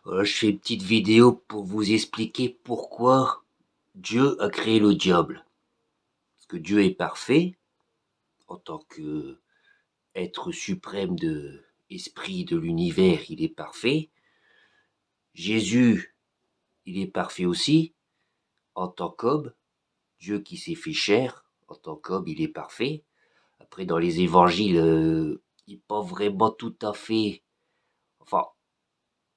Je fais une petite vidéo pour vous expliquer pourquoi Dieu a créé le diable. Parce que Dieu est parfait, en tant que être suprême de esprit de l'univers, il est parfait. Jésus, il est parfait aussi, en tant qu'homme. Dieu qui s'est fait chair, en tant qu'homme, il est parfait. Après, dans les évangiles, il n'est pas vraiment tout à fait... Enfin,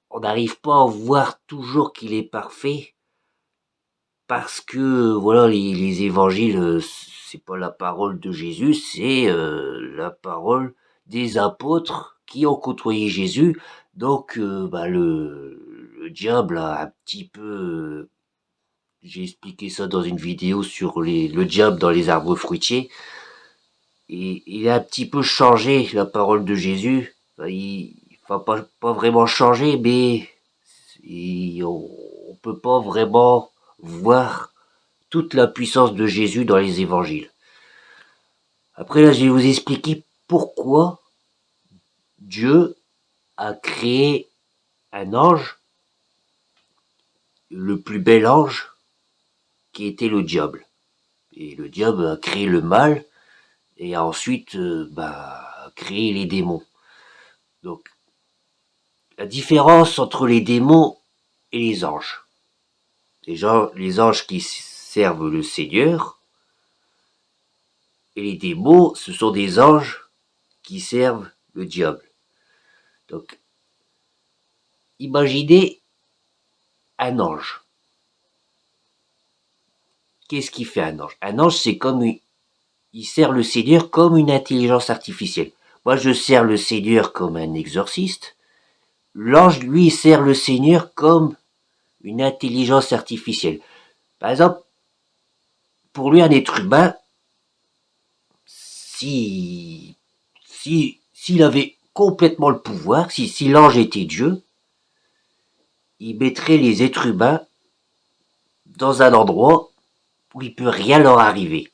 on n'arrive pas à voir toujours qu'il est parfait, parce que voilà, les évangiles, c'est pas la parole de Jésus, c'est la parole des apôtres qui ont côtoyé Jésus. Donc le diable a un petit peu, j'ai expliqué ça dans une vidéo sur le diable dans les arbres fruitiers, et il a un petit peu changé la parole de Jésus. Enfin, pas vraiment changé, mais on peut pas vraiment voir toute la puissance de Jésus dans les évangiles. Après là, je vais vous expliquer pourquoi Dieu a créé un ange, le plus bel ange, qui était le diable. Et le diable a créé le mal et a ensuite créé les démons. Donc la différence entre les démons et les anges. Les anges qui servent le Seigneur, et les démons, ce sont des anges qui servent le diable. Donc imaginez un ange. Qu'est-ce qui fait un ange? Un ange, c'est comme il sert le Seigneur comme une intelligence artificielle. Moi, je sers le Seigneur comme un exorciste. L'ange, lui, il sert le Seigneur comme une intelligence artificielle. Par exemple, pour lui, un être humain, s'il avait complètement le pouvoir, si l'ange était Dieu, il mettrait les êtres humains dans un endroit où il peut rien leur arriver.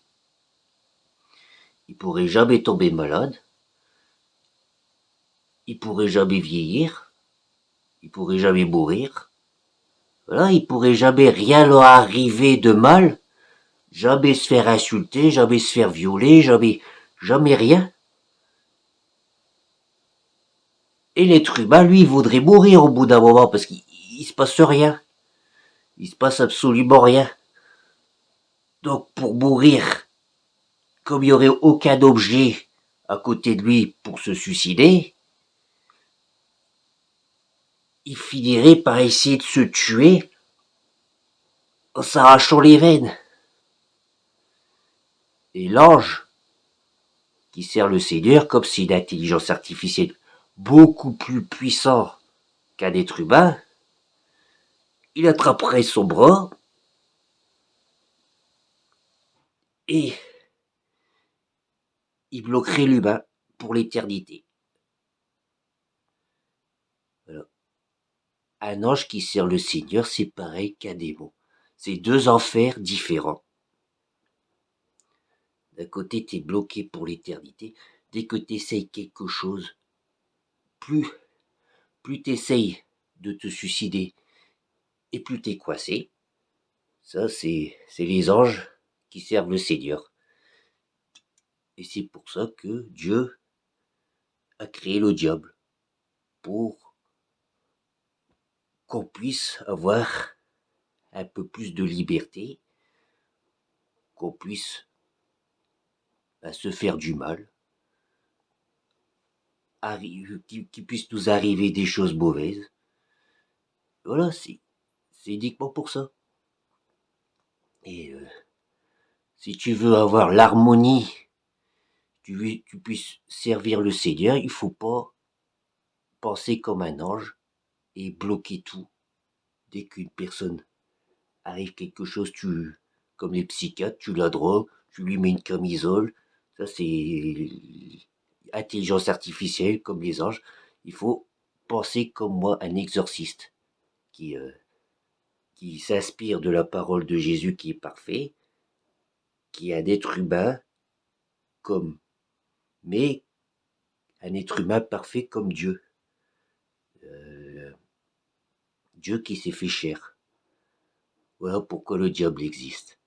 Ils pourraient jamais tomber malades, ils pourraient jamais vieillir, ils pourraient jamais mourir. Voilà, ils pourraient jamais rien leur arriver de mal, jamais se faire insulter, jamais se faire violer, jamais rien. Et l'être humain, lui, il voudrait mourir au bout d'un moment parce qu'il se passe rien. Il se passe absolument rien. Donc pour mourir, comme il n'y aurait aucun objet à côté de lui pour se suicider, il finirait par essayer de se tuer en s'arrachant les veines. Et l'ange, qui sert le Seigneur, comme c'est une intelligence artificielle beaucoup plus puissante qu'un être humain, il attraperait son bras et il bloquerait l'humain pour l'éternité. Voilà. Un ange qui sert le Seigneur, c'est pareil qu'un démon. C'est deux enfers différents. D'un côté, t'es bloqué pour l'éternité. Dès que t'essayes quelque chose, plus, plus t'essayes de te suicider et plus t'es coincé. Ça, c'est les anges qui servent le Seigneur. Et c'est pour ça que Dieu a créé le diable. Pour qu'on puisse avoir un peu plus de liberté, qu'on puisse se faire du mal, qu'il puisse nous arriver des choses mauvaises. Voilà, c'est uniquement pour ça. Et si tu veux avoir l'harmonie, tu puisses servir le Seigneur, il faut pas penser comme un ange et bloquer tout. Dès qu'une personne arrive quelque chose, comme les psychiatres, tu la drogues, tu lui mets une camisole. Ça, c'est intelligence artificielle, comme les anges. Il faut penser comme moi, un exorciste, qui, euh, qui s'inspire de la parole de Jésus qui est parfait, qui est un être humain comme, mais un être humain parfait comme Dieu. Euh, Dieu qui s'est fait chair. Voilà pourquoi le diable existe.